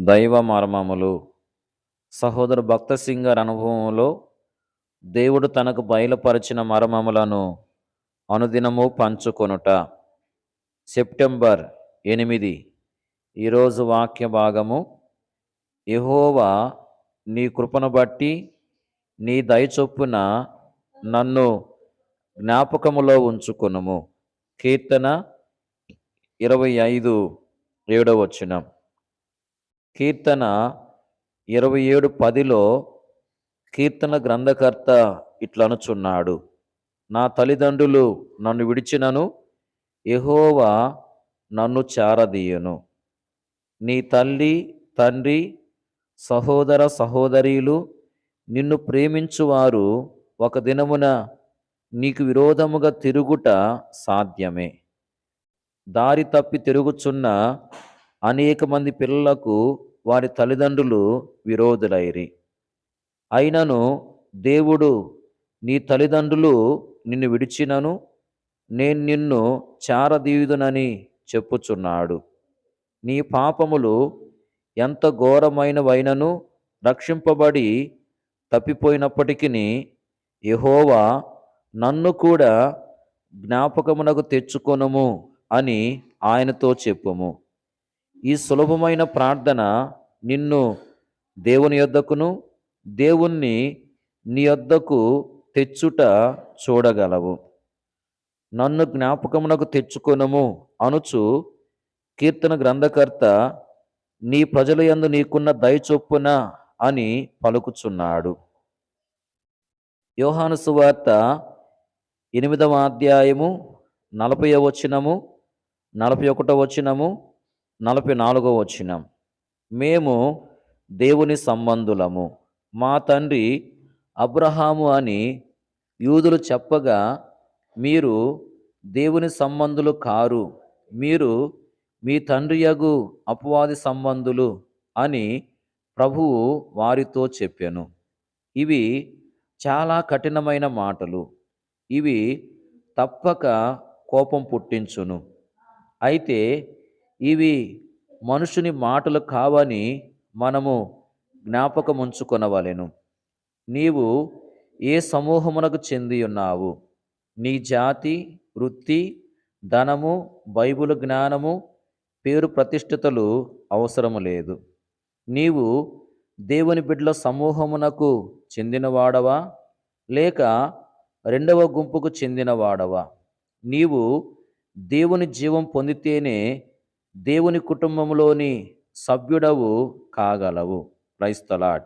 దైవ మర్మములు. సహోదరు భక్త సింగ్ గారి అనుభవంలో దేవుడు తనకు బయలుపరిచిన మర్మములను అనుదినము పంచుకొనుట. సెప్టెంబర్ 8. ఈరోజు వాక్య భాగము: యెహోవా నీ కృపను బట్టి నీ దయ చొప్పున నన్ను జ్ఞాపకములో ఉంచుకొనుము. కీర్తన 25:7. కీర్తన 27:10లో కీర్తన గ్రంథకర్త ఇట్లనుచున్నాడు: నా తల్లిదండ్రులు నన్ను విడిచినను యెహోవా నన్ను చేరదీయును. నీ తల్లి, తండ్రి, సహోదర సహోదరీలు నిన్ను ప్రేమించువారు ఒక దినమున నీకు విరోధముగా తిరుగుట సాధ్యమే. దారి తప్పి తిరుగుచున్న అనేక మంది పిల్లలకు వారి తల్లిదండ్రులు విరోధులైరి. అయినను దేవుడు నీ తల్లిదండ్రులు నిన్ను విడిచినను నేను నిన్ను చేరదీయుదునని చెప్పుచున్నాడు. నీ పాపములు ఎంత ఘోరమైనవైనను రక్షింపబడి తప్పిపోయినప్పటికీ యెహోవా నన్ను కూడా జ్ఞాపకమునకు తెచ్చుకొనుము అని ఆయనతో చెప్పుము. ఈ సులభమైన ప్రార్థన నిన్ను దేవుని యొద్దకును దేవుణ్ణి నీ యొద్దకు తెచ్చుట చూడగలవు. నన్ను జ్ఞాపకమునకు తెచ్చుకొనుము అనుచు కీర్తన గ్రంథకర్త నీ ప్రజల యందు నీకున్న దయ చొప్పున అని పలుకుచున్నాడు. యోహాను సువార్త 8వ అధ్యాయము 40వ వచనము, 41వ వచనము, 44వ వచనం. మేము దేవుని సంబంధులము, మా తండ్రి అబ్రహాము అని యూదులు చెప్పగా మీరు దేవుని సంబంధులు కారు, మీరు మీ తండ్రియగు అపవాది సంబంధులు అని ప్రభువు వారితో చెప్పెను. ఇవి చాలా కఠినమైన మాటలు. ఇవి తప్పక కోపం పుట్టించును. అయితే ఇవి మనుషుని మాటలు కావని మనము జ్ఞాపకముంచుకొనవలెను. నీవు ఏ సమూహమునకు చెంది ఉన్నావు? నీ జాతి, వృత్తి, ధనము, బైబిలు జ్ఞానము, పేరు ప్రతిష్ఠితలు అవసరము లేదు. నీవు దేవుని బిడ్డల సమూహమునకు చెందినవాడవా లేక రెండవ గుంపుకు చెందినవాడవా? నీవు దేవుని జీవం పొందితేనే దేవుని కుటుంబంలోని సభ్యుడవు కాగలవు. Praise the lord.